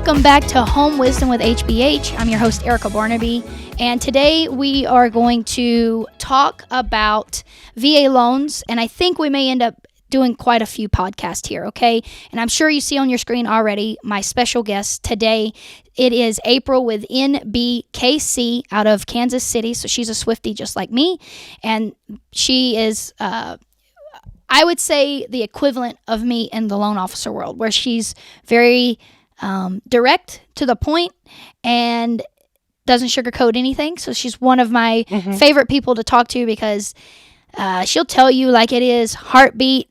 Welcome back to Home Wisdom with HBH. I'm your host, Erica Barnaby, and today we are going to talk about VA loans, and I think we may end up doing quite a few podcasts here, okay? And I'm sure you see on your screen already my special guest today. It is April with NBCK out of Kansas City, so she's a Swiftie just like me, and she is I would say the equivalent of me in the loan officer world, where she's very direct to the point and doesn't sugarcoat anything. So she's one of my favorite people to talk to because she'll tell you like it is, heartbeat,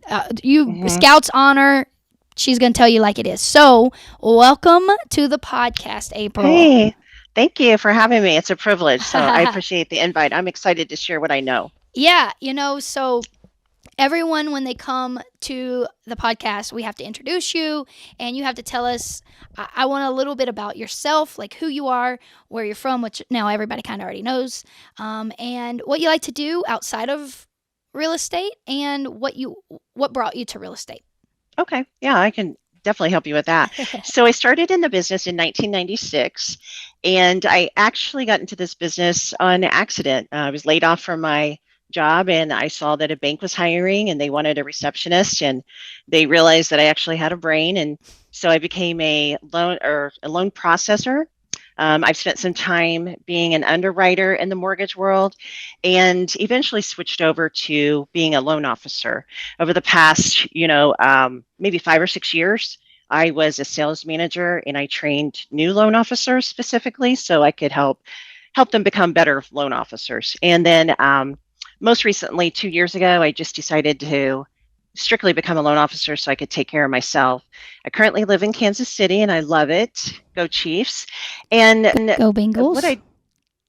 Scouts honor. She's going to tell you like it is. So welcome to the podcast, April. Hey, thank you for having me. It's a privilege. So I appreciate the invite. I'm excited to share what I know. Yeah, so everyone, when they come to the podcast, we have to introduce you, and you have to tell us, I want a little bit about yourself, like who you are, where you're from, which now everybody kind of already knows, and what you like to do outside of real estate, and what brought you to real estate. Okay. Yeah, I can definitely help you with that. So I started in the business in 1996, and I actually got into this business on accident. I was laid off from my job, and I saw that a bank was hiring and they wanted a receptionist, and they realized that I actually had a brain, and so I became a loan processor. I've spent some time being an underwriter in the mortgage world, and eventually switched over to being a loan officer. Over the past, maybe 5 or 6 years, I was a sales manager, and I trained new loan officers specifically so I could help them become better loan officers. And then most recently, 2 years ago, I just decided to strictly become a loan officer so I could take care of myself. I currently live in Kansas City, and I love it. Go Chiefs. And Go Bengals.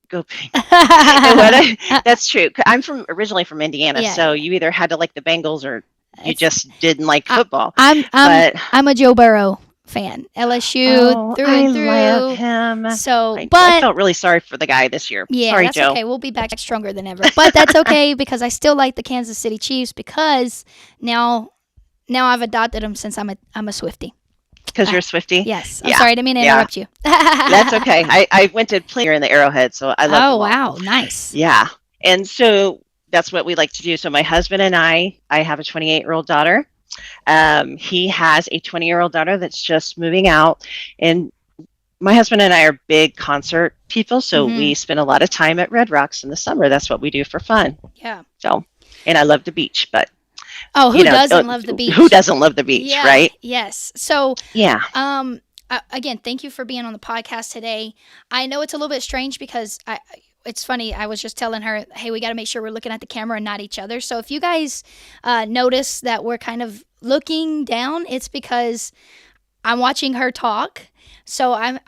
Go Bengals. That's true. I'm originally from Indiana, Yeah. So you either had to like the Bengals or you just didn't like football. I'm a Joe Burrow fan. LSU through and through. I love him. So, I felt really sorry for the guy this year. Yeah, sorry, that's Joe. okay. We'll be back stronger than ever. But that's okay because I still like the Kansas City Chiefs because now I've adopted them since I'm a Swiftie. Because you're a Swiftie? Yes. I'm sorry, I didn't mean to interrupt you. That's okay. I went to play here in the Arrowhead, so I love them all. Wow, nice. Yeah. And so that's what we like to do. So my husband and I have a 28-year-old daughter. He has a 20-year-old daughter that's just moving out. And my husband and I are big concert people, so we spend a lot of time at Red Rocks in the summer. That's what we do for fun. Yeah. So, and I love the beach, but who doesn't love the beach? Who doesn't love the beach, right? Yes. So, yeah. Again, thank you for being on the podcast today. I know it's a little bit strange because it's funny. I was just telling her, hey, we got to make sure we're looking at the camera and not each other. So if you guys notice that we're kind of looking down, it's because I'm watching her talk. So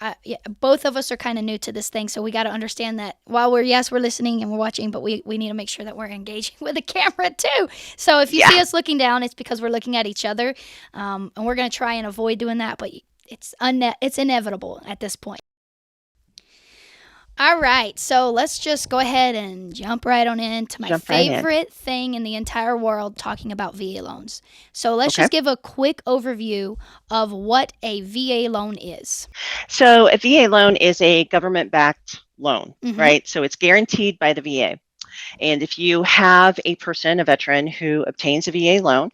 both of us are kind of new to this thing. So we got to understand that while we're listening and we're watching, but we need to make sure that we're engaging with the camera too. So if you see us looking down, it's because we're looking at each other. And we're going to try and avoid doing that, but it's inevitable at this point. All right, so let's just go ahead and jump right on into my favorite thing in the entire world, talking about VA loans. So let's just give a quick overview of what a VA loan is. So a VA loan is a government-backed loan, right? So it's guaranteed by the VA. And if you have a veteran who obtains a VA loan,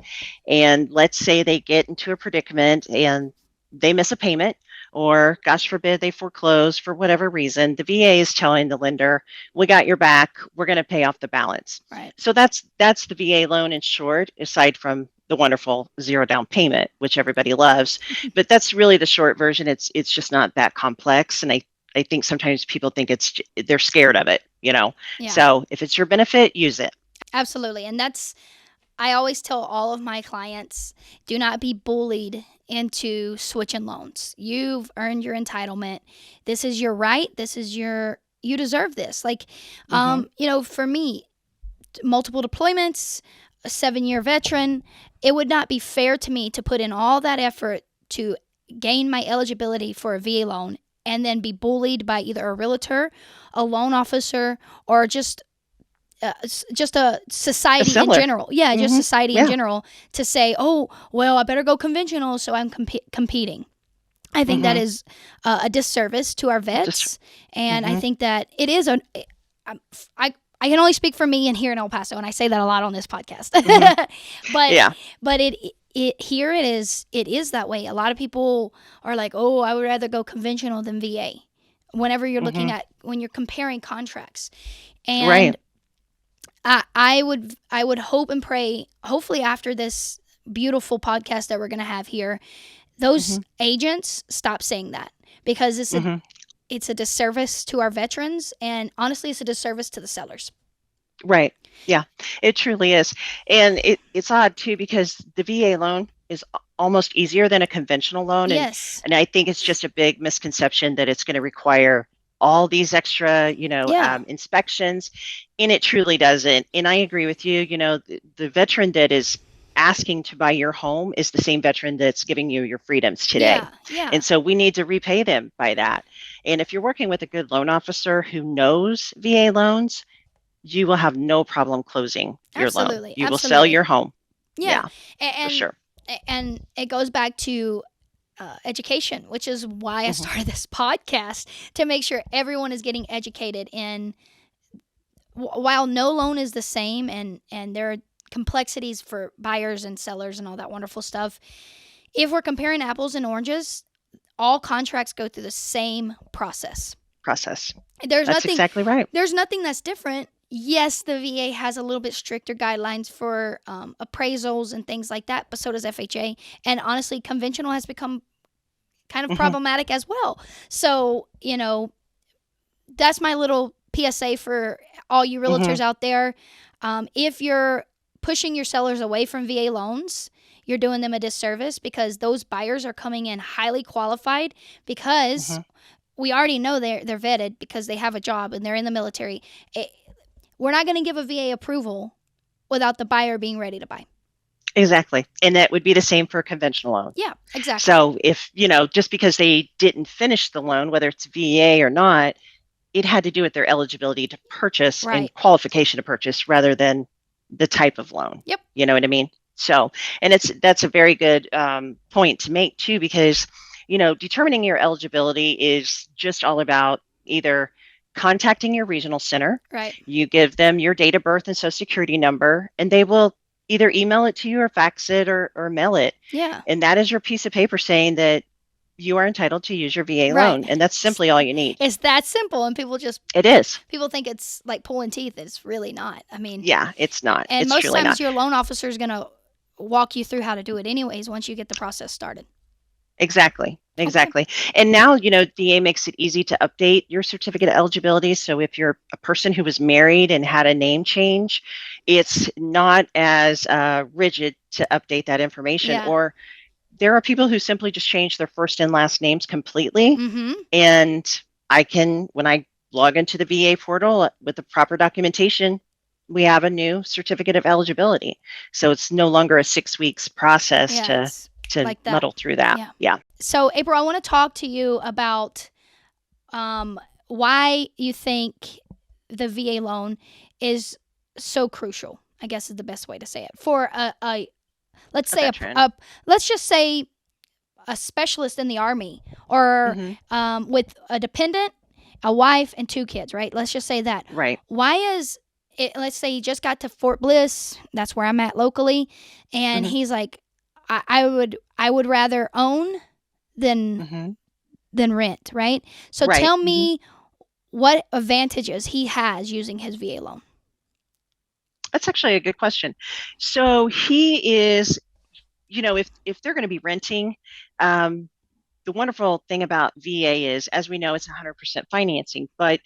and let's say they get into a predicament and they miss a payment, or gosh forbid they foreclose for whatever reason, the VA is telling the lender, we got your back, we're going to pay off the balance. Right. So that's the VA loan in short, aside from the wonderful zero down payment, which everybody loves. But that's really the short version. It's just not that complex. And I think sometimes people think they're scared of it, Yeah. So if it's your benefit, use it. Absolutely. And I always tell all of my clients, do not be bullied into switching loans. You've earned your entitlement. This is your right. You deserve this. Like, for me, multiple deployments, a 7-year veteran, it would not be fair to me to put in all that effort to gain my eligibility for a VA loan and then be bullied by either a realtor, a loan officer, or just a society in general. Yeah, just society in general to say, oh, well, I better go conventional, so I'm competing. I think that Mm-hmm. is a disservice to our Just. vets, and I Mm-hmm. think that it is a. I can only speak for me and here in El Paso, and I say that a lot on this podcast. Mm-hmm. but Yeah. but it here it is that way. A lot of people are like, oh, I would rather go conventional than VA. Whenever you're looking Mm-hmm. at when you're comparing contracts, and Right. I would hope and pray, hopefully after this beautiful podcast that we're gonna have here, those Mm-hmm. agents stop saying that because Mm-hmm. it's a disservice to our veterans, and honestly, it's a disservice to the sellers. Right. Yeah, it truly is. And it's odd too because the VA loan is almost easier than a conventional loan. Yes. And I think it's just a big misconception that it's going to require all these extra, Yeah. inspections. And it truly doesn't. And I agree with you. The veteran that is asking to buy your home is the same veteran that's giving you your freedoms today. Yeah. Yeah. And so we need to repay them by that. And if you're working with a good loan officer who knows VA loans, you will have no problem closing your loan. Absolutely. You will sell Absolutely. your home. Yeah. Yeah, for And sure. and it goes back to education, which is why I Hmm. started this podcast to make sure everyone is getting educated in. While no loan is the same, and there are complexities for buyers and sellers and all that wonderful stuff, if we're comparing apples and oranges, all contracts go through the same process. Process. There's That's nothing exactly right. there's nothing that's different. Yes, the VA has a little bit stricter guidelines for appraisals and things like that, but so does FHA. And honestly, conventional has become kind of Hmm. problematic as well. So, that's my little PSA for all you Hmm. realtors out there. If you're pushing your sellers away from VA loans, you're doing them a disservice because those buyers are coming in highly qualified because Hmm. we already know they're vetted because they have a job and they're in the military. We're not going to give a VA approval without the buyer being ready to buy. Exactly. And that would be the same for a conventional loan. Yeah, exactly. So if, just because they didn't finish the loan, whether it's VA or not, it had to do with their eligibility to purchase and Right. qualification to purchase rather than the type of loan. Yep. You know what I mean? So, and that's a very good point to make too, because determining your eligibility is just all about either contacting your regional center, Right. you give them your date of birth and social security number, and they will either email it to you or fax it or mail it. Yeah. And that is your piece of paper saying that you are entitled to use your VA Right. loan. And that's simply all you need. It's that simple, and people It is. people think it's like pulling teeth. It's really not. I mean, Yeah, it's not. and It's most truly times not. your loan officer is going to walk you through how to do it anyways once you get the process started. Exactly. Okay. Exactly. And now, DA makes it easy to update your certificate of eligibility. So if you're a person who was married and had a name change, it's not as rigid to update that information. Yeah. Or there are people who simply just change their first and last names completely. Mm-hmm. And when I log into the VA portal with the proper documentation, we have a new certificate of eligibility. So it's no longer a 6 weeks process Yeah, to it's like that. muddle through that. Yeah. Yeah. So, April, I want to talk to you about why you think the VA loan is so crucial. I guess is the best way to say it for let's say veteran. let's just say a specialist in the army or Mhm. with a dependent, a wife, and 2 kids. Right? Let's just say that. Right. Why is it? Let's say he just got to Fort Bliss. That's where I'm at locally, and Mhm. he's like, I would rather own than Mhm. rent, right? So Right. tell Mhm. me what advantages he has using his VA loan. That's actually a good question. So he is, if they're going to be renting, the wonderful thing about VA is, as we know, it's 100% financing, but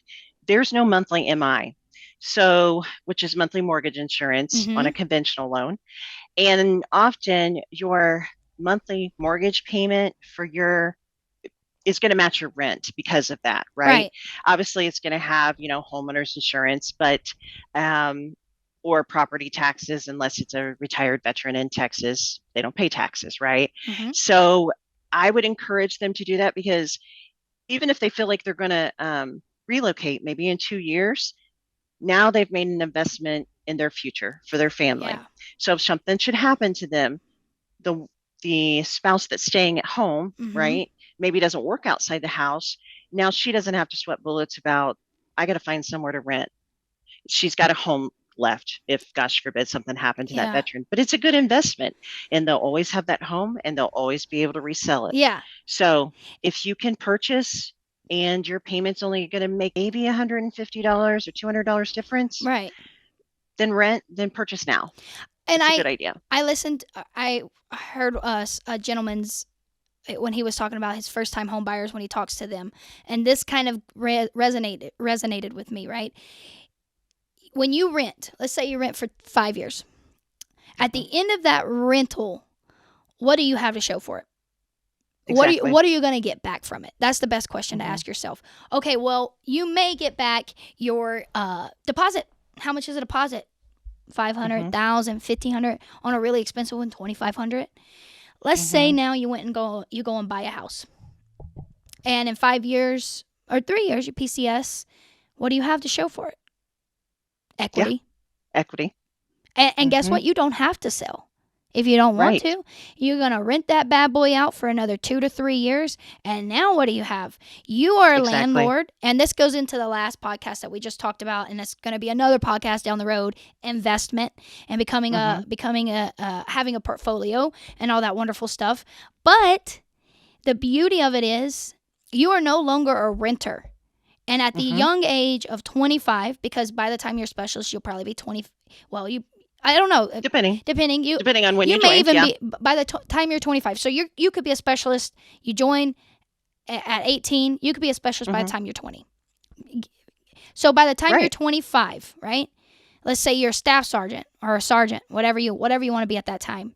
there's no monthly MI. So, which is monthly mortgage insurance on Mm-hmm. a conventional loan. And often your monthly mortgage payment is going to match your rent because of that, right? Right. Obviously, it's going to have, homeowners insurance, but or property taxes, unless it's a retired veteran in Texas, they don't pay taxes, right? Mm-hmm. So I would encourage them to do that because even if they feel like they're going to relocate, maybe in 2 years, now they've made an investment in their future for their family. Yeah. So if something should happen to them, the spouse that's staying at home, Mm-hmm. right, maybe doesn't work outside the house. Now she doesn't have to sweat bullets about, I got to find somewhere to rent. She's got a home left if, gosh forbid, something happened to that Yeah. veteran. But it's a good investment, and they'll always have that home, and they'll always be able to resell it. Yeah. So if you can purchase and your payment's only going to make maybe $150 or $200 difference, Right. then rent, then purchase now. And It's a good idea. I heard a gentleman's when he was talking about his first time home buyers when he talks to them, and this kind of resonated with me, right? When you rent, let's say you rent for 5 years. At the end of that rental, what do you have to show for it? Exactly. What are you going to get back from it? That's the best question to ask yourself. Okay, well, you may get back your deposit. How much is a deposit? 500,000, 1,500, on a really expensive one, 2,500. Let's say now you go and buy a house. And in 5 years or 3 years, you PCS, what do you have to show for it? Equity. Yeah. Equity. And guess what? You don't have to sell. If you don't want to, you're going to rent that bad boy out for another 2 to 3 years. And now what do you have? You are a landlord. And this goes into the last podcast that we just talked about. And it's going to be another podcast down the road, investment and becoming having a portfolio and all that wonderful stuff. But the beauty of it is you are no longer a renter. And at the young age of 25, because by the time you're a specialist, you'll probably be 20. Well, I don't know. Depending on when you may join, even be by the time you're 25. So you could be a specialist. You join at 18. You could be a specialist by the time you're 20. So by the time you're 25, right? Let's say you're a staff sergeant or a sergeant, whatever you want to be at that time.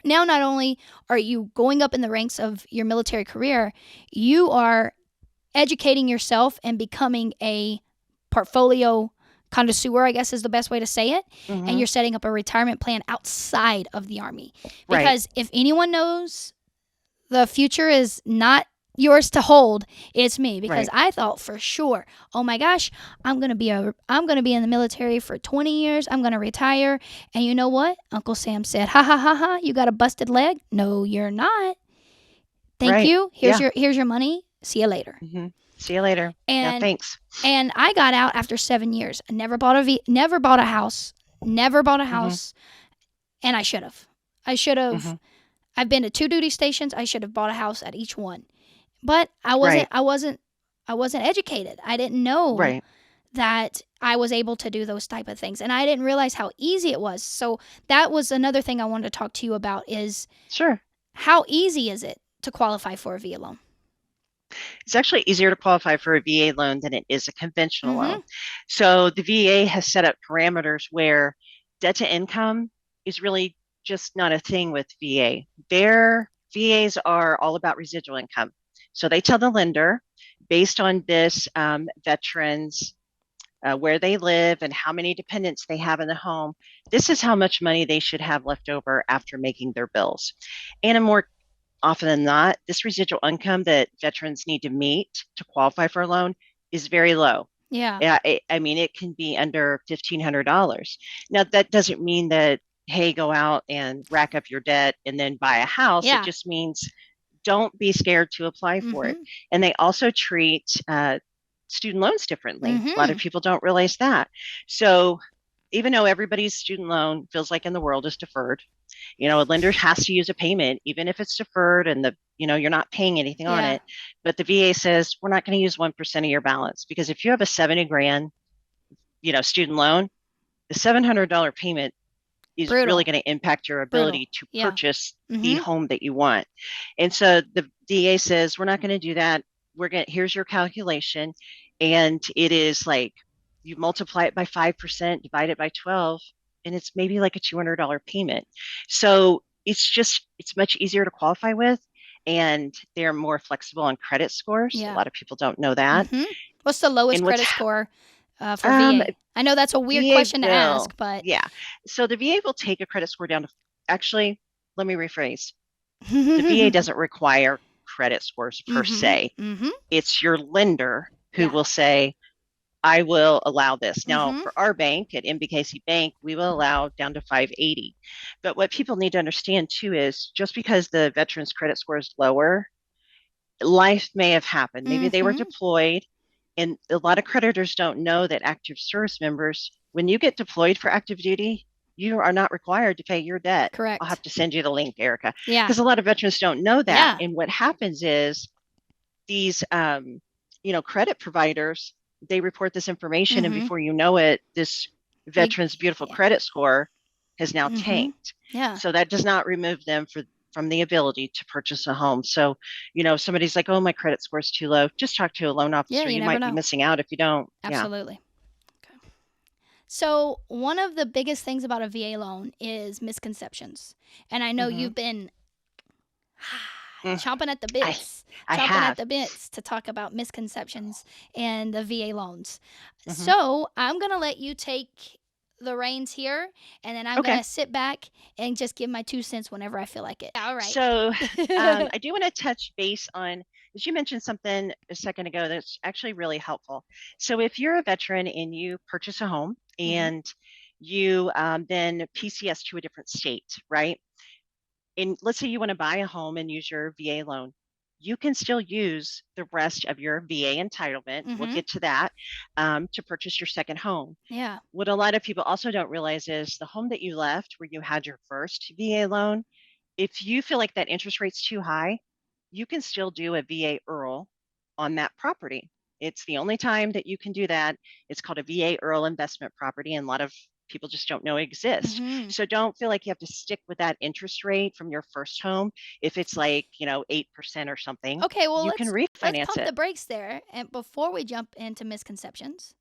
Now, not only are you going up in the ranks of your military career, you are educating yourself and becoming a portfolio connoisseur, I guess is the best way to say it. And you're setting up a retirement plan outside of the Army. Because if anyone knows the future is not yours to hold, it's me. Because I thought for sure, oh my gosh, I'm gonna be in the military for 20 years. I'm gonna retire. And you know what? Uncle Sam said, ha ha ha ha, you got a busted leg? No, you're not. Thank you. Here's your money. See you later. See you later. And thanks. And I got out after 7 years. I never bought a house. And I should have. I've been to 2 duty stations. I should have bought a house at each one. But I wasn't educated. I didn't know that I was able to do those type of things. And I didn't realize how easy it was. So that was another thing I wanted to talk to you about is how easy is it to qualify for a VA loan? It's actually easier to qualify for a VA loan than it is a conventional loan. So the VA has set up parameters where debt to income is really just not a thing with VA. Their VAs are all about residual income. So they tell the lender, based on this veterans, where they live and how many dependents they have in the home, this is how much money they should have left over after making their bills. And more often than not, this residual income that veterans need to meet to qualify for a loan is very low. Yeah. I mean, it can be under $1,500. Now, that doesn't mean that, hey, go out and rack up your debt and then buy a house. It just means don't be scared to apply for it. And they also treat student loans differently. A lot of people don't realize that. So even though everybody's student loan feels like in the world is deferred, a lender has to use a payment, even if it's deferred and you're not paying anything on it. But the VA says, we're not going to use 1% of your balance, because if you have a 70 grand, student loan, the $700 payment is really going to impact your ability to purchase the home that you want. And so the VA says, we're not going to do that. Here's your calculation. And it is like, you multiply it by 5%, divide it by 12, and it's maybe like a $200 payment. So it's much easier to qualify with, and they're more flexible on credit scores. A lot of people don't know that. What's the lowest credit score for VA? I know that's a weird question to ask, but so the VA will take a credit score down to, actually, let me rephrase. The VA doesn't require credit scores per se. It's your lender who will say, I will allow this. Now, for our bank at NBCK Bank, we will allow down to 580. But what people need to understand too is, just because the veteran's credit score is lower, life may have happened. Maybe they were Mm-hmm. deployed, and a lot of creditors don't know that active service members, when you get deployed for active duty, you are not required to pay your debt. I'll have Correct. to send you the link, Erica, Yeah. because a lot of veterans don't know that. Yeah. And what happens is these, credit providers, they report this information, and Mm-hmm. before you know it, this They. veteran's beautiful Yeah. credit score has now Mm-hmm. tanked. Yeah. So that does not remove them from the ability to purchase a home. So, somebody's like, "Oh, my credit score is too low." Just talk to a loan Yeah. officer. You You never might be know. missing out if you don't. Yeah. Absolutely. Okay. So one of the biggest things about a VA loan is misconceptions, and I know Hmm. you've been Mm, chomping at the I bits, I chomping at have. the bits to talk about misconceptions and the VA loans. Hmm. So I'm gonna let you take the reins here, and then I'm Okay. gonna sit back and just give my 2 cents whenever I feel like it. All right. So, I do want to touch base on, as you mentioned something a second ago that's actually really helpful. So, if you're a veteran and you purchase a home Mhm. and you then PCS to a different state, right? And let's say you want to buy a home and use your VA loan, you can still use the rest of your VA entitlement. We'll Mhm. get to that, to purchase your second home. Yeah. What a lot of people also don't realize is the home that you left where you had your first VA loan, if you feel like that interest rate's too high, you can still do a VA IRRRL on that property. It's the only time that you can do that. It's called a VA IRRRL investment property, and a lot of people just don't know it exists. Mhm. So don't feel like you have to stick with that interest rate from your first home. If it's like, 8% or something, Okay, well you can let's refinance pump the it. brakes there and before we jump into misconceptions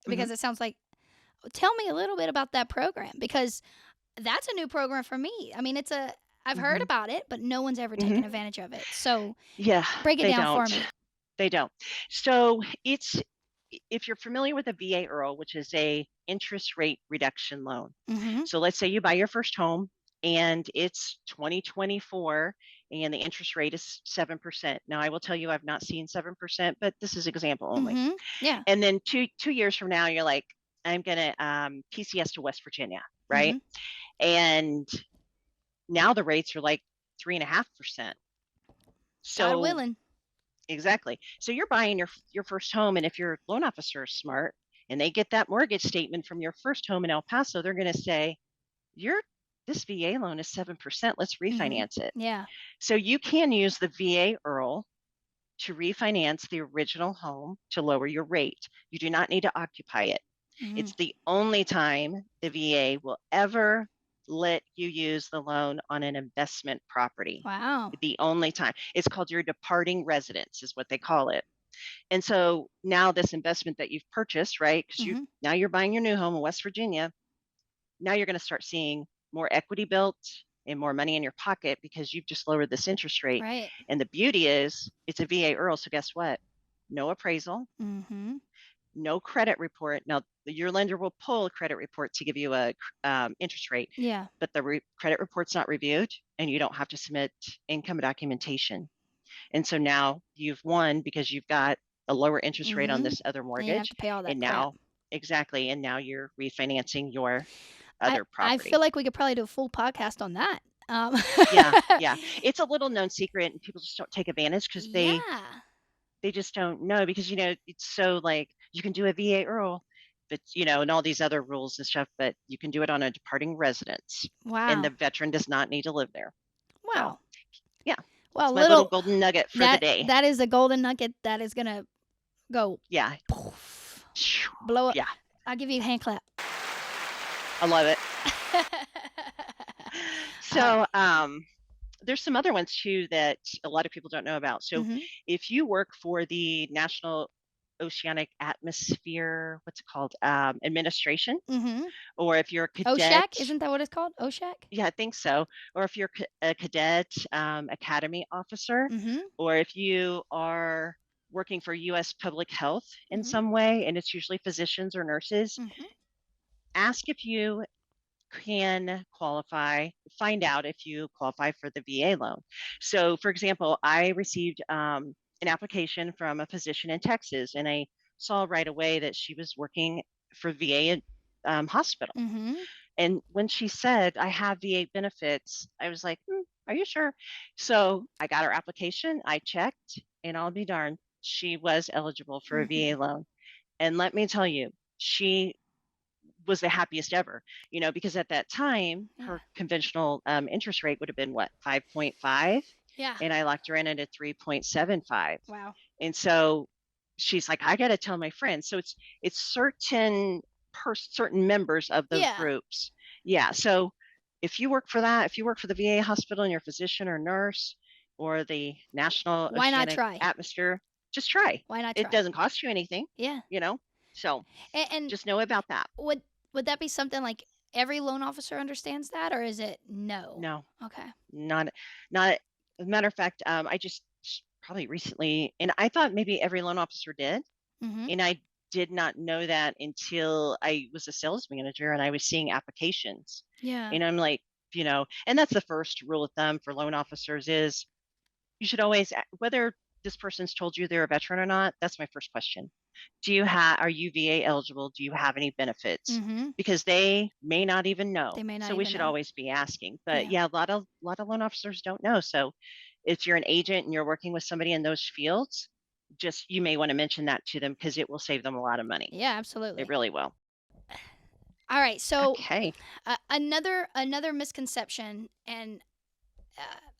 Hmm. because it sounds like tell me a little bit about that program because that's a new program for me. I mean, I've heard Hmm. about it, but no one's ever Hmm. taken advantage of it. So, Yeah, break it they down for don't. me. They don't. So it's if you're familiar with a VA IRRRL, which is a interest rate reduction loan. Mhm. So let's say you buy your first home and it's 2024 and the interest rate is 7%. Now I will tell you I've not seen 7%, but this is example only. Mhm. Yeah. And then two years from now you're like, I'm gonna PCS to West Virginia, right? Mhm. And now the rates are like 3.5%. God So willing. exactly. So you're buying your first home, and if your loan officer is smart and they get that mortgage statement from your first home in El Paso, they're going to say, "Your this VA loan is 7%. Let's Mhm. refinance it." Yeah. So you can use the VA IRRRL to refinance the original home to lower your rate. You do not need to occupy it. Mhm. It's the only time the VA will ever let you use the loan on an investment property. Wow. The only time. It's called your departing residence, is what they call it. And so now this investment that you've purchased, right? Because Mhm. you're buying your new home in West Virginia. Now you're going to start seeing more equity built and more money in your pocket because you've just lowered this interest rate. Right. And the beauty is it's a VA IRRRL. So guess what? No appraisal, Mhm. no credit report. Now, your lender will pull a credit report to give you a interest rate, Yeah. but the credit report's not reviewed, and you don't have to submit income documentation. And so now you've won because you've got a lower interest rate on Mhm. this other And you have mortgage, to pay all that and crap. now exactly, and now you're refinancing your I other I feel property. like we could probably do a full podcast on that. Yeah, yeah, it's a little known secret, and people just don't take advantage because Yeah. they just don't know because it's so like you can do a VA IRRRL, but and all these other rules and stuff, but you can do it on a departing residence, and the Wow. veteran does not need to live there. So Wow. yeah, Well, it's my little little golden nugget for the that day. that is a golden nugget that is gonna go Yeah, poof, blow up. yeah, I'll give you a hand clap. I love it. All right. So there's some other ones too that a lot of people don't know about. So Mhm. if you work for the National Oceanic Atmosphere, what's it called, administration, Mhm. or if you're a cadet, OSHAC, isn't that what it's called? OSHAC. yeah, I think so, or if you're a cadet academy officer, Mhm. or if you are working for U.S. public health in Mhm. some way, and it's usually physicians or nurses, Mhm. ask if you can qualify, find out if you qualify for the VA loan. So, for example, I received an application from a physician in Texas, and I saw right away that she was working for VA hospital. Mhm. And when she said, I have VA benefits, I was like, Are you sure? So I got her application, I checked, and I'll be darned, she was eligible for a Mhm. VA loan. And let me tell you, she was the happiest ever, because at that time, Yeah. her conventional interest rate would have been what, 5.5? Yeah. And I locked her in at a 3.75. Wow. And so she's like, I got to tell my friends. So it's certain members of those Yeah. groups. Yeah. So if you work for that, if you work for the VA hospital and you're a physician or nurse or the National Why not Oceanic try? Atmosphere, just try. Why not It try? doesn't cost you anything, Yeah. you know? So And just know about that. would that be something like every loan officer understands that, or is it no? No, Okay. not, not, as a matter of fact, I just probably recently, and I thought maybe every loan officer did. Mhm. And I did not know that until I was a sales manager and I was seeing applications. Yeah. And I'm like, and that's the first rule of thumb for loan officers is you should always, whether this person's told you they're a veteran or not, that's my first question. Are you VA eligible? Do you have any benefits? Mhm. Because they may not even know. They may not So we even should know. always be asking. But Yeah. yeah, a lot of loan officers don't know. So if you're an agent and you're working with somebody in those fields, just you may want to mention that to them because it will save them a lot of money. Yeah, It absolutely. really will. All right. So Okay. another misconception, and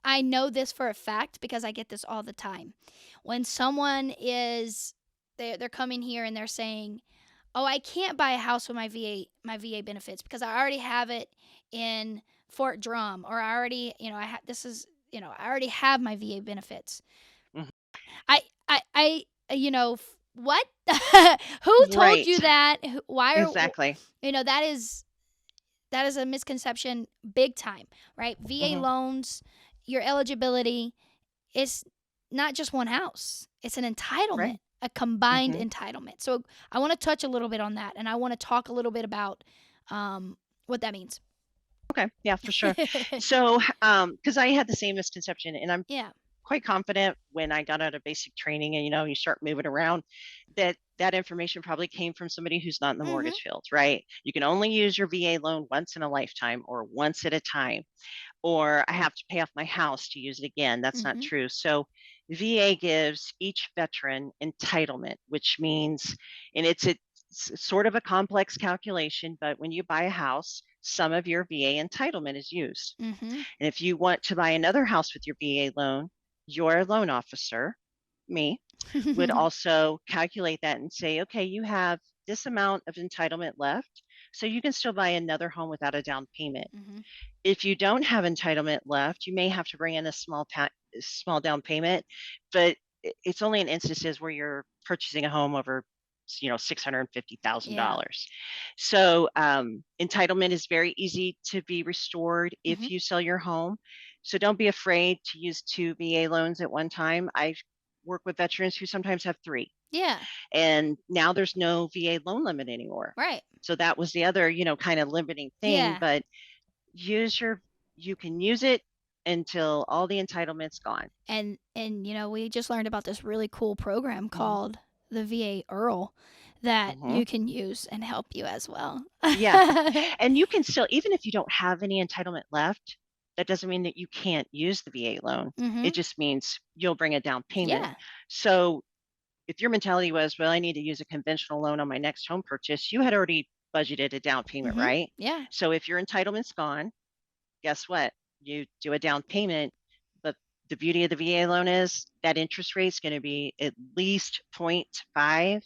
I know this for a fact because I get this all the time. When someone is they're coming here and they're saying, "Oh, I can't buy a house with my VA benefits because I already have it in Fort Drum, or I already, this is, I already have my VA benefits." Mhm. What? Who told Right. you that? Why are Exactly. that is a misconception big time, right? VA Hmm. loans, your eligibility is not just one house. It's an entitlement, Right. a combined Hmm. entitlement. So I want to touch a little bit on that, and I want to talk a little bit about what that means. Okay. Yeah, for sure. So, because I had the same misconception, and I'm Yeah. quite confident when I got out of basic training and you start moving around that information probably came from somebody who's not in the Mhm. mortgage field, right? You can only use your VA loan once in a lifetime or once at a time, or I have to pay off my house to use it again. That's not Mhm. true. So VA gives each veteran entitlement, which means, and it's sort of a complex calculation, but when you buy a house, some of your VA entitlement is used. Mhm. And if you want to buy another house with your VA loan, your loan officer, me, would also calculate that and say, okay, you have this amount of entitlement left. So you can still buy another home without a down payment. Mhm. If you don't have entitlement left, you may have to bring in a small down payment, but it's only in instances where you're purchasing a home over Yeah. $650,000. So entitlement is very easy to be restored if Mhm. you sell your home. So don't be afraid to use two VA loans at one time. I work with veterans who sometimes have three, Yeah. and now there's no VA loan limit anymore. Right. So that was the other, kind of limiting thing. Yeah. But use your you can use it until all the entitlements gone. And we just learned about this really cool program Hmm. called the VA Earl that Hmm. you can use and help you as well. Yeah, and you can still, even if you don't have any entitlement left, that doesn't mean that you can't use the VA loan. It Mhm. just means you'll bring a down payment. Yeah. So if your mentality was, well, I need to use a conventional loan on my next home purchase, you had already budgeted a down payment, Mhm. right? Yeah. So if your entitlement's gone, guess what? You do a down payment, but the beauty of the VA loan is that interest rate is going to be at least 0.5,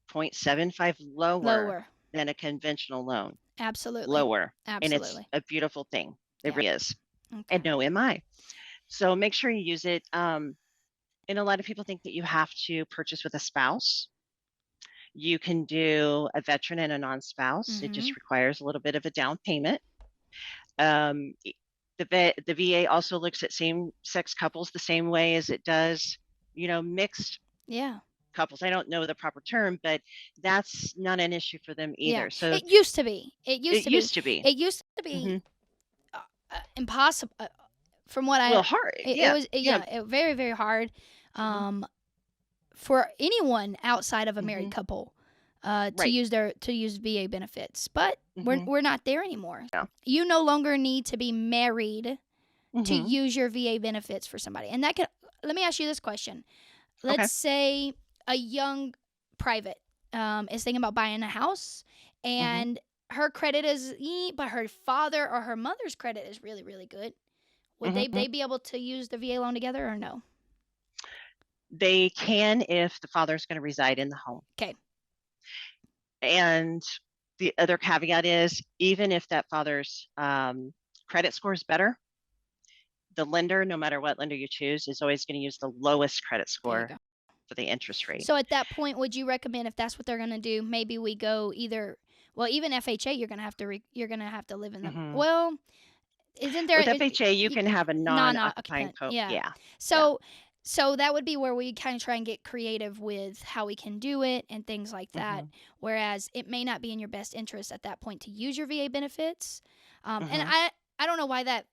0.75 lower Lower. than a conventional loan, Absolutely. lower. And it's Absolutely. a beautiful thing. It Yeah. really is. Okay. And no MI. So make sure you use it. And a lot of people think that you have to purchase with a spouse. You can do a veteran and a non spouse. It Mhm. just requires a little bit of a down payment. Um, the VA also looks at same-sex couples the same way as it does, mixed Yeah. couples. I don't know the proper term, but that's not an issue for them Yeah. either. So It used to be. It used it to be. used to be. It used to be Hmm. impossible. From what Well, hard. it Yeah. was, Yeah. yeah, very, very hard. Hmm. Um, for anyone outside of a married Hmm. couple Right. to use VA benefits. But we're Hmm. we're not there anymore. Yeah. You no longer need to be married to Mhm. use your VA benefits for somebody. And that could, let me ask you this question. Okay. Let's say a young private is thinking about buying a house, Mhm. and her credit is, but her father or her mother's credit is really, really good. Would Mhm. they be able to use the VA loan together or no? They can if the father's going to reside in the home. Okay. And the other caveat is even if that father's credit score is better, the lender, no matter what lender you choose, is always going to use the lowest credit There you score go. for the interest rate. So at that point, would you recommend, if that's what they're going to do, maybe we go either, well, even FHA, you're going to have to you're going to have to live in the, Mhm. well, isn't there With FHA, you can have a non-occupying non-occupant? Yeah. yeah. Yeah. So that would be where we kind of try and get creative with how we can do it and things like that. Mhm. Whereas it may not be in your best interest at that point to use your VA benefits. And Mhm. I don't know why that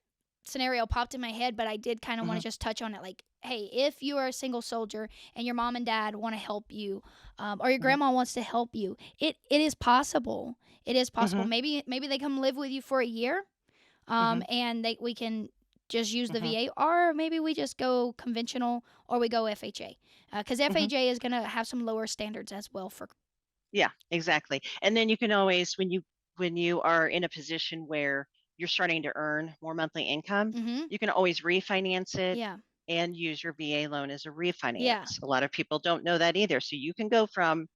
scenario popped in my head, but I did kind of want to Mhm. just touch on it. Like, hey, if you are a single soldier and your mom and dad want to help you, or your Mhm. grandma wants to help you, it is possible. It is possible. Mhm. Maybe they come live with you for a year, Mhm. and we can just use the Mhm. VA, or maybe we just go conventional, or we go FHA, because Mhm. FHA is going to have some lower standards as well for. Yeah, exactly. And then you can always when you are in a position where you're starting to earn more monthly income, Mm-hmm. you can always refinance it Yeah. and use your VA loan as a Yeah. refinance. A lot of people don't know that either. So you can go from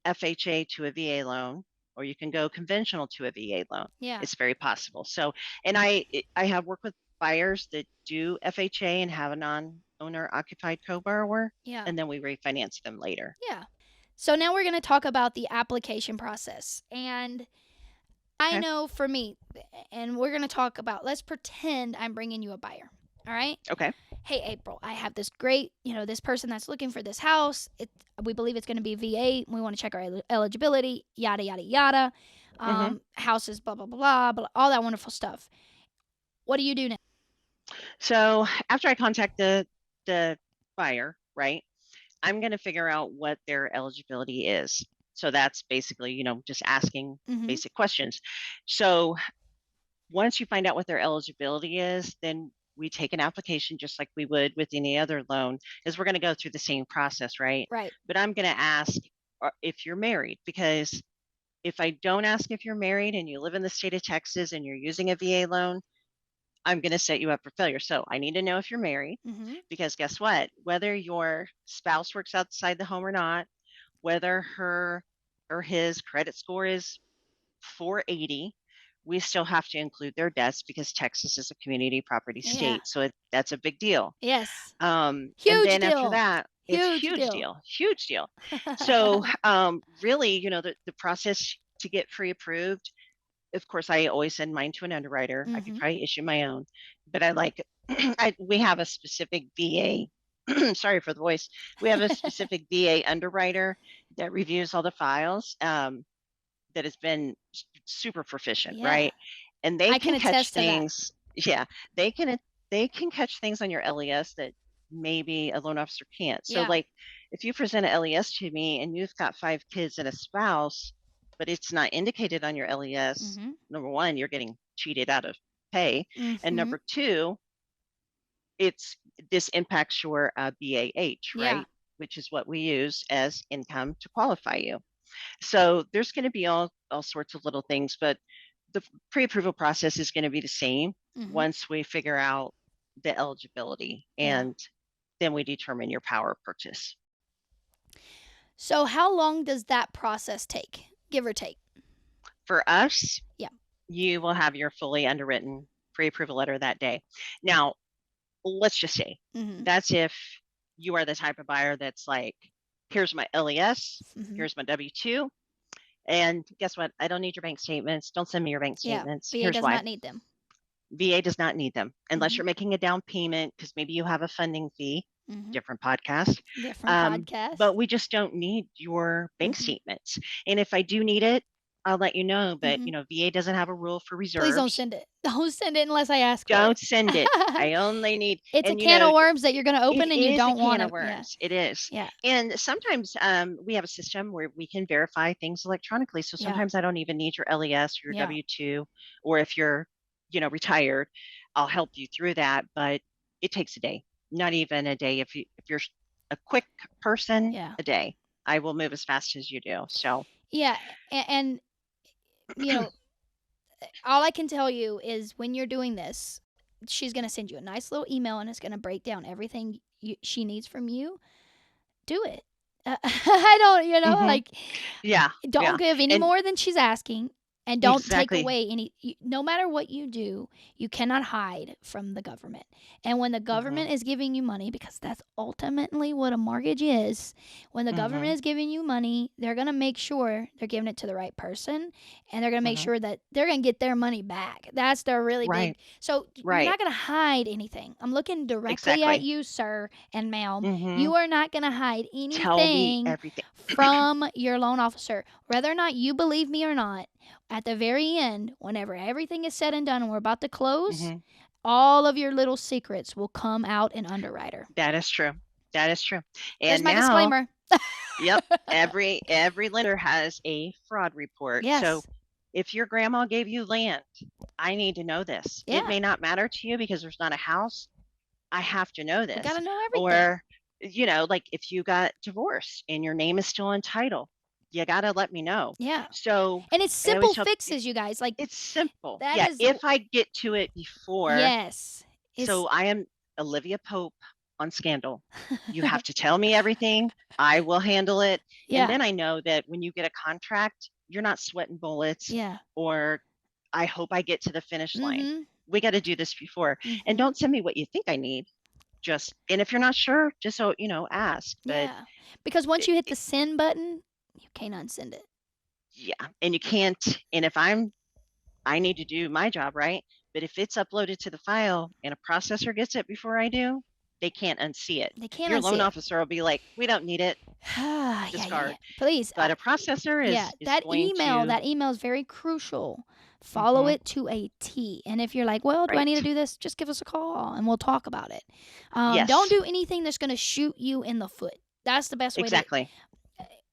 FHA to a VA loan, or you can go conventional to a VA loan. Yeah. It's very possible. So, and I have worked with buyers that do FHA and have a non-owner occupied co-borrower, Yeah. and then we refinance them later. Yeah. So now we're going to talk about the application process. And I Okay. know for me, and we're going to talk about, let's pretend I'm bringing you a buyer. All right. Okay. Hey, April, I have this great, this person that's looking for this house. We believe it's going to be VA. We want to check our eligibility, yada, yada, yada. Hmm. Houses, blah, blah, blah, blah, all that wonderful stuff. What do you do now? So after I contact the buyer, right, I'm going to figure out what their eligibility is. So that's basically, just asking Mm-hmm. basic questions. So once you find out what their eligibility is, then we take an application just like we would with any other loan, is we're going to go through the same process, right? Right. But I'm going to ask if you're married, because if I don't ask if you're married and you live in the state of Texas and you're using a VA loan, I'm going to set you up for failure. So I need to know if you're married, Mm-hmm. because guess what? Whether your spouse works outside the home or not, whether her or his credit score is 480, we still have to include their debts because Texas is a community property Yeah. state. So that's a big deal. Yes. And Huge then after deal. that, it's Huge huge deal. deal, huge deal. So really, the process to get pre-approved, of course, I always send mine to an underwriter. I could Mm-hmm. probably issue my own, but I like, we have a specific VA, sorry for the voice. We have a specific VA underwriter that reviews all the files. That has been super proficient, Yeah. right? And they I can can catch attest to that. things. Yeah, they can they can catch things on your LES that maybe a loan officer can't. So Yeah. like if you present a LES to me and you've got 5 kids and a spouse, but it's not indicated on your LES, Mm-hmm. number one, you're getting cheated out of pay. And Mm-hmm. number two, it's this impacts your BAH, Yeah. right? Which is what we use as income to qualify you. So there's going to be all sorts of little things, but the pre-approval process is going to be the same Mm-hmm. once we figure out the eligibility, Yeah. and then we determine your power of purchase. So how long does that process take, give or take? For us, Yeah. you will have your fully underwritten pre-approval letter that day. Now, let's just say Mm-hmm. that's if you are the type of buyer that's like, here's my LES, Mm-hmm. here's my W-2, and guess what? I don't need your bank statements. Don't send me your bank Yeah. statements. VA Here's does why. not need them. VA does not need them unless Mm-hmm. you're making a down payment because maybe you have a funding fee, Mm-hmm. different podcast. Different podcast. But we just don't need your bank Mm-hmm. statements. And if I do need it, I'll let you know. But, Mm-hmm. VA doesn't have a rule for Please don't reserves. send it. Don't send it unless I ask for it. Don't send it. I only need, It's a and can of worms that you're going to it open and you is a don't want can of to. Yeah. worms. It is. Yeah. And sometimes we have a system where we can verify things electronically. So Yeah. sometimes I don't even need your LES or your Yeah. W-2, or if you're retired, I'll help you through that, but it takes a day, not even a day. If you're a quick person, Yeah. a day. I will move as fast as you do. So, Yeah. And you know, all I can tell you is when you're doing this, she's going to send you a nice little email and it's going to break down everything she needs from you. Do it. I don't, hmm like, yeah, don't yeah, give any and more than she's asking, and don't take exactly. away any. No matter what you do, you cannot hide from the government. And when the hmm government is giving you money, because that's ultimately what a mortgage is, when the government hmm is giving you money, they're going to make sure they're giving it to the right person, and they're going to make hmm sure that they're going to get their money back. That's their really big. Right, So you're right, not going to hide anything. I'm looking directly at exactly. you, sir and ma'am. hmm You are not going to hide Tell me anything everything. from your loan officer. Whether or not you believe me or not, at the very end, whenever everything is said and done and we're about to close, hmm all of your little secrets will come out in underwriter. That is true. That is true. There's And my now, disclaimer. yep, every lender has a fraud report. So Yes. if your grandma gave you land, I need to know this. It Yeah. may not matter to you because there's not a house. I have to know We got this. to know everything. Or, like if you got divorced and your name is still on title, you got to let me know. Yeah. So And it's I always simple tell fixes, you guys. Like, it's simple. that Yeah. is, If I get to it before, yes. It's, so I am Olivia Pope on Scandal. You have to tell me everything. I will handle it. And yeah. then I know that when you get a contract, you're not sweating bullets Yeah. or I hope I get to the finish Mm line. hmm. We got to do this before. Mm And hmm. don't send me what you think I need. And if you're not sure, just so, ask. But Yeah. Because once it, you hit the it, send button, you can't unsend it. yeah. And you can't, and if I need to do my job right. But if it's uploaded to the file and a processor gets it before I do, they can't unsee it. They can't Your loan unsee it. officer will be like, "We don't need it, Yeah, yeah, yeah. discard." Please, But a processor yeah, is going that to email is very crucial. Follow hmm it to a T. And if you're like, well, do I need to right. do this? Just give us a call and we'll talk about it. Don't Yes, do anything that's going to shoot you in the foot. That's the best way to. exactly.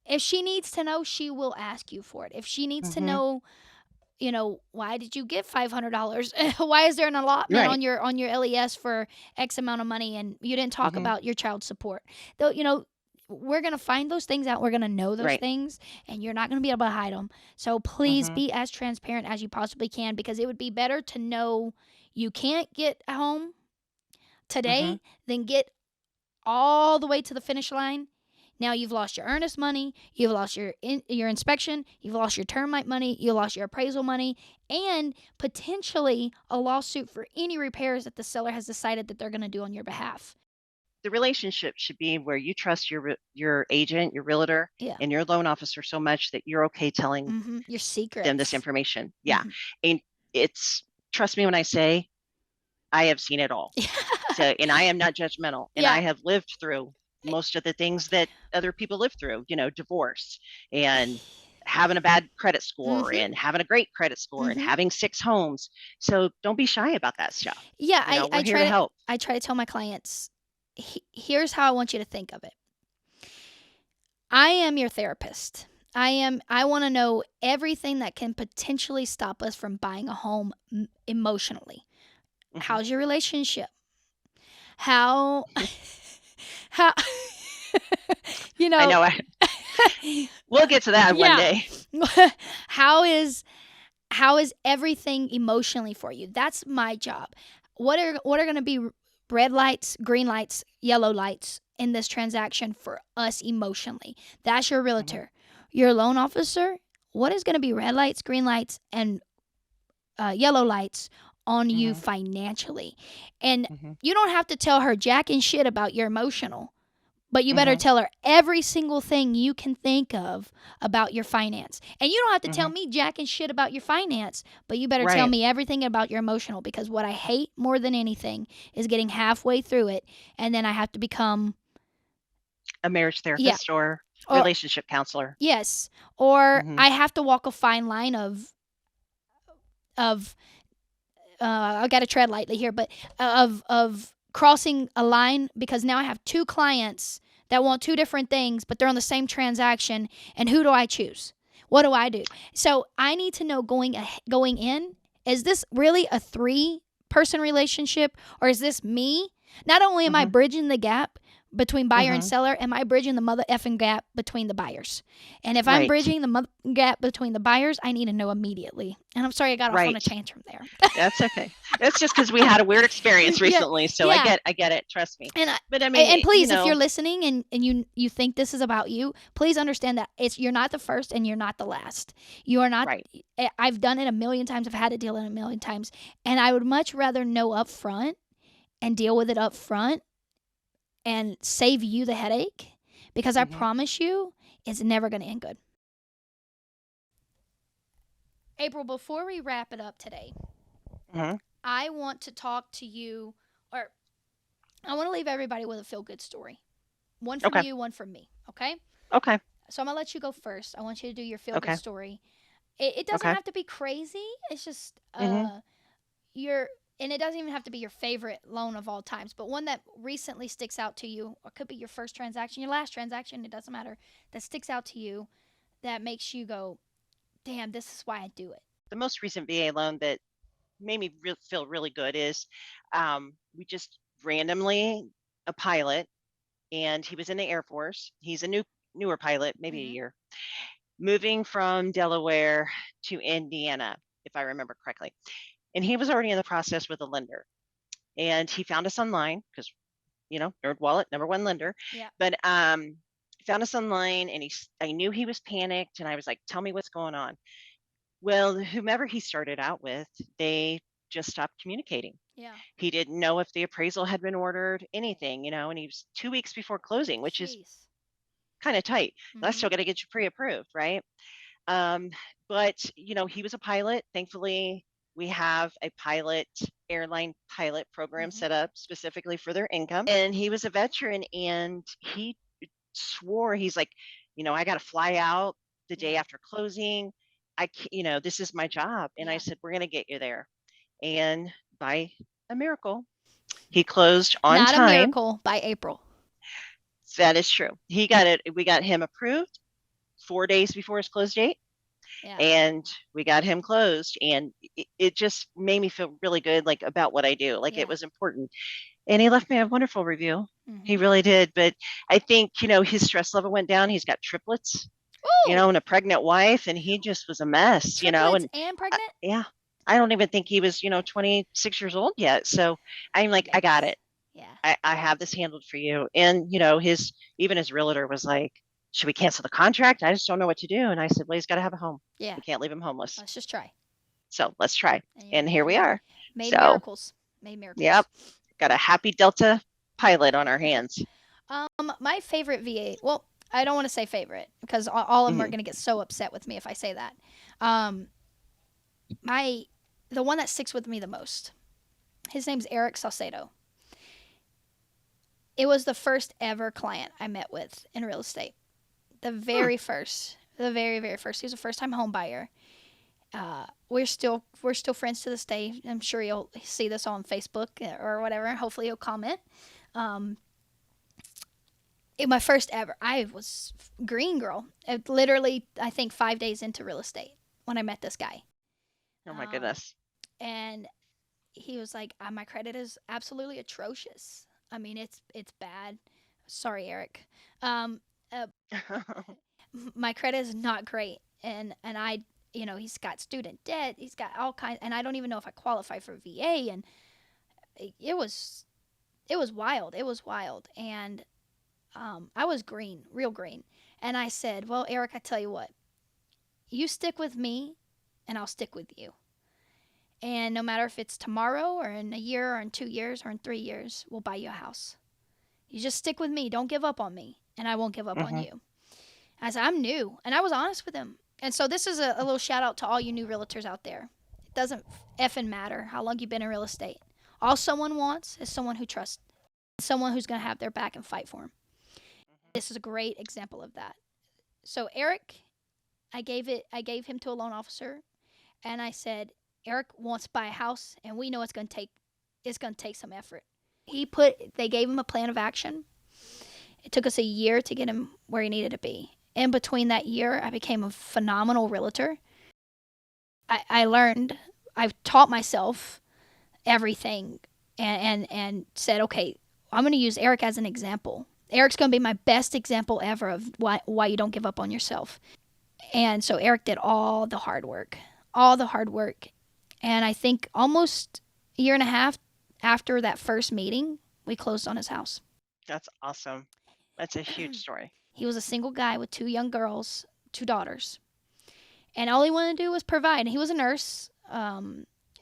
If she needs to know, she will ask you for it. If she needs to hmm know, why did you get $500? Why is there an allotment Right. on your LES for X amount of money and you didn't talk hmm about your child support? Though, we're going to find those things out. We're going to know those Right. things and you're not going to be able to hide them. So please hmm be as transparent as you possibly can, because it would be better to know you can't get home hmm today than get all the way to the finish line. Now you've lost your earnest money, you've lost your inspection, you've lost your termite money, you lost your appraisal money, and potentially a lawsuit for any repairs that the seller has decided that they're going to do on your behalf. The relationship should be where you trust your agent, your realtor, Yeah. and your loan officer so much that you're okay telling Your them this secrets. information. Yeah. Hmm. And it's trust me when I say I have seen it all. So, and I am not judgmental, and I Yeah. have lived through most of the things that other people live through, divorce and having a bad credit score Hmm. and having a great credit score and Hmm. having 6 homes. So don't be shy about that stuff. Yeah, We're here to help. I try to tell my clients, here's how I want you to think of it. I am your therapist. I want to know everything that can potentially stop us from buying a home emotionally. hmm How's your relationship? How how you I know know. We'll get to that one yeah. day. how is everything emotionally for you? That's my job. What are going to be red lights, green lights, yellow lights in this transaction for us emotionally? That's your hmm realtor. Your loan officer, what is going to be red lights, green lights, and yellow lights on you hmm financially? And hmm you don't have to tell her jack and shit about your emotional, but you better hmm tell her every single thing you can think of about your finance. And you don't have to tell hmm me jack and shit about your finance, but you better tell Right. me everything about your emotional, because what I hate more than anything is getting halfway through it and then I have to become, A marriage yeah, therapist or or relationship counselor. yes, or hmm I have to walk a fine line of I got to tread lightly here, but of crossing a line, because now I have two clients that want two different things, but they're on the same transaction, and who do I choose? What do I do? So I need to know going in is this really a 3-person relationship, or is this me? Not only am I Mhm. bridging the gap between buyer and Mhm. seller, am I bridging the mother effing gap between the buyers? And if I'm Right. bridging the mother gap between the buyers, I need to know immediately. And I'm sorry I got off on a Right. tantrum there. That's okay. That's just because we had a weird experience Yeah, recently, so I yeah. get it. Trust me. And But I and mean, please, if you're listening and you think this is about you, please understand that you're not the first and you're not the last. You are not. right. I've done it a million times. I've had to deal in it a million times, and I would much rather know up front and deal with it up front and save you the headache, because I Mhm. promise you, it's never going to end good. April, before we wrap it up today, Mhm. I want to talk to you, or I want to leave everybody with a feel good story. One from Okay. you, one from me. Okay? Okay. So I'm gonna let you go first. I want you to do your feel good Okay. story. It doesn't Okay. have to be crazy. It's just Mhm. your, and it doesn't even have to be your favorite loan of all times, but one that recently sticks out to you, or could be your first transaction, your last transaction. It doesn't matter. That sticks out to you, that makes you go, "Damn, this is why I do it." The most recent VA loan that made me feel really good is we just randomly a pilot, and he was in the Air Force. He's a newer pilot, maybe a Mm-hmm. year, moving from Delaware to Indiana, if I remember correctly. And he was already in the process with a lender. And he found us online because, Nerd Wallet, number one lender. Yeah. But found us online, and I knew he was panicked, and I was like, tell me what's going on. Well, whomever he started out with, they just stopped communicating. Yeah. He didn't know if the appraisal had been ordered, anything, and he was 2 weeks before closing, which is Jeez. kind of tight. I Mm-hmm. still got to get you pre-approved, right? Um, but he was a pilot. Thankfully, we have a airline pilot program Mm-hmm. set up specifically for their income. And he was a veteran, and he swore, he's like, I got to fly out the day Yeah. after closing. This is my job. And I Yeah. said, we're going to get you there. And by a miracle, he closed on Not a time. miracle by April. That is true. He got it. We got him approved 4 days before his close date, Yeah. and we got him closed. And it just made me feel really good, like about what I do. Like it Yeah. was important. And he left me a wonderful review. He Mm-hmm. really did. But I think, his stress level went down. He's got triplets, Ooh, and a pregnant wife, and he just was a mess, triplets and and uh, pregnant. yeah, I don't even think he was, 26 years old yet. So I'm like, I got Yikes. it. Yeah. I have this handled for you. And, even his realtor was like, should we cancel the contract? I just don't know what to do. And I said, well, he's got to have a home. Yeah. We can't leave him homeless. Let's just try. So let's try. And And here we are. made So, miracles. Made yep, miracles. got a happy Delta pilot on our hands. My favorite VA. Well, I don't want to say favorite because all of them are Hmm. going to get so upset with me if I say that. Um, my the one that sticks with me the most. His name's Eric Salcedo. It was the first ever client I met with in real estate. The Hmm. very first. The very very first. He was a first time home buyer. We're still friends to this day. I'm sure you'll see this on Facebook or whatever. Hopefully you'll comment. Um, my first ever, I was green girl. Literally, I think 5 days into real estate when I met this guy. Oh my Um, goodness. and he was like, "My credit is absolutely atrocious. I mean, it's bad. Sorry, Eric. Um, uh, my credit is not great, and I, he's got student debt. He's got all kinds, and I don't even know if I qualify for VA. And it was it was wild. It was wild, and I was green, real green. And I said, "Well, Eric, I tell you what, you stick with me, and I'll stick with you. And no matter if it's tomorrow or in a year or in 2 years or in 3 years, we'll buy you a house. You just stick with me. Don't give up on me, and I won't give up on Hmm. you." I said, "I'm new," and I was honest with him. And so this is a little shout out to all you new realtors out there. It doesn't effing matter how long you've been in real estate. All someone wants is someone who trusts, someone who's going to have their back and fight for them. This is a great example of that. So Eric, I gave him to a loan officer, and I said, "Eric wants to buy a house, and we know it's going to take some effort." They gave him a plan of action. It took us a year to get him where he needed to be. In between that year, I became a phenomenal realtor. I learned I've taught myself everything and said, okay, I'm going to use Eric as an example. Eric's going to be my best example ever of why you don't give up on yourself. And so Eric did all the hard work. And I think almost a year and a half after that first meeting, we closed on his house. That's awesome. That's a huge story. He was a single guy with 2 young girls, 2 daughters. And all he wanted to do was provide. And he was a nurse.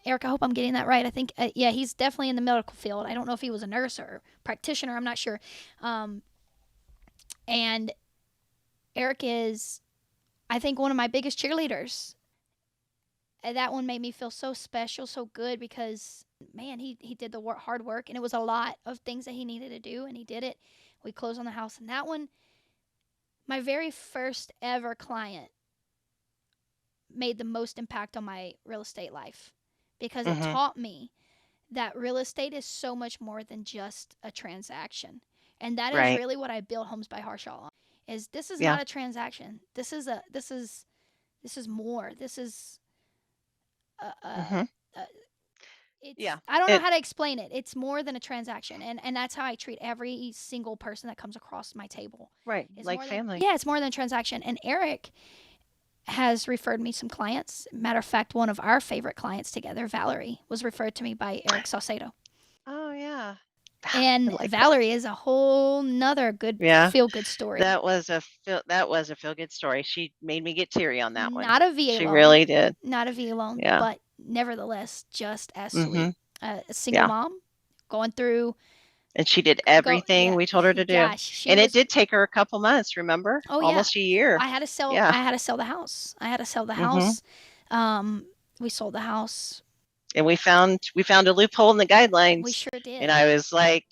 Eric, I hope I'm getting that right. I think, yeah, he's definitely in the medical field. I don't know if he was a nurse or practitioner. I'm not sure. And Eric is, I think, one of my biggest cheerleaders. And that one made me feel so special, so good, because, man, he did the hard work. And it was a lot of things that he needed to do, and he did it. We closed on the house. And that one, my very first ever client, made the most impact on my real estate life, because it taught me that real estate is so much more than just a transaction. And that is really what I built Homes by Harshaw on. This is not a transaction. This is more. This is I don't know how to explain it. It's more than a transaction, and that's how I treat every single person that comes across my table. Right, It's like more family. It's more than a transaction. And Eric has referred me some clients. Matter of fact, one of our favorite clients together, Valerie, was referred to me by Eric Saucedo. Oh, yeah. And like Valerie is a whole nother good feel-good story. That was a feel-good story. She made me get teary on that one. Not a VA She loan. really did. Not a VA loan, but nevertheless, just as sweet. A single mom going through. And she did everything we told her to do. Gosh, it did take her a couple months, remember? Oh, almost a year. I had to sell I had to sell the house. We sold the house. And we found a loophole in the guidelines. We sure did. And I was like,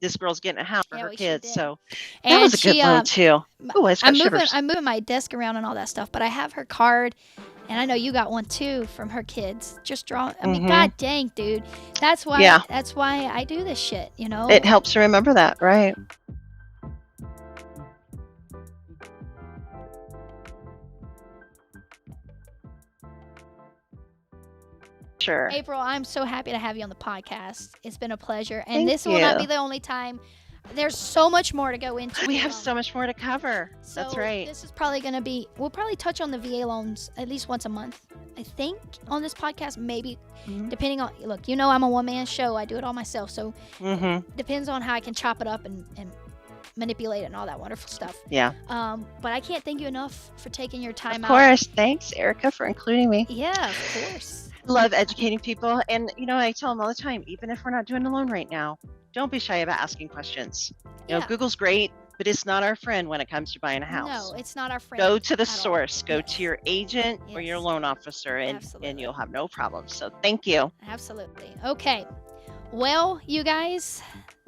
this girl's getting a house for her kids. Sure so that was a good one too. Ooh, I'm moving my desk around and all that stuff, but I have her card, and I know you got one too from her kids. Just draw. I mean, god dang, dude. That's why I do this shit, you know? It helps to remember that, right? Sure. April, I'm so happy to have you on the podcast. It's been a pleasure. And this will not be the only time. There's so much more to go into. We have so much more to cover. So that's right. This is probably going to be, we'll probably touch on the VA loans at least once a month, I think, on this podcast. Maybe, depending on, look, you know I'm a one-man show. I do it all myself. So depends on how I can chop it up and manipulate it and all that wonderful stuff. Yeah. But I can't thank you enough for taking your time out. Of course. Thanks, Erica, for including me. Yeah, of course. Love educating people. And, I tell them all the time, even if we're not doing a loan right now, don't be shy about asking questions. You know, Google's great, but it's not our friend when it comes to buying a house. No, it's not our friend. Go to the source. Go to your agent or your loan officer, and you'll have no problems. So thank you. Absolutely. Okay. Well, you guys,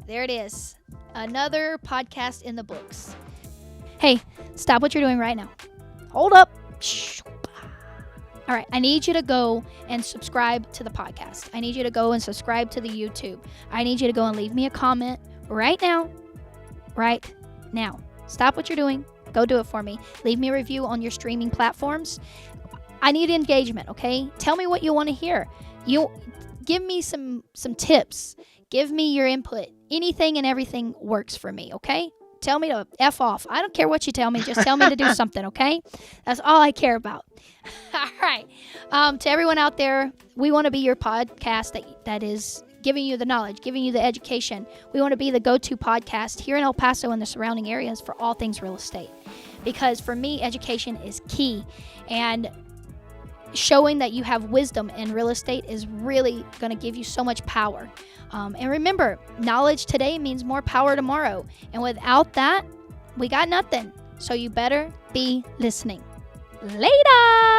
there it is. Another podcast in the books. Hey, stop what you're doing right now. Hold up. All right, I need you to go and subscribe to the podcast. I need you to go and subscribe to the YouTube. I need you to go and leave me a comment right now. Right now. Stop what you're doing. Go do it for me. Leave me a review on your streaming platforms. I need engagement, okay? Tell me what you want to hear. You give me some tips. Give me your input. Anything and everything works for me, okay? Tell me to F off. I don't care what you tell me. Just tell me to do something, okay? That's all I care about. All right. To everyone out there, we want to be your podcast that is giving you the knowledge, giving you the education. We want to be the go-to podcast here in El Paso and the surrounding areas for all things real estate. Because for me, education is key. And showing that you have wisdom in real estate is really going to give you so much power. And remember, knowledge today means more power tomorrow. And without that, we got nothing. So you better be listening. Later!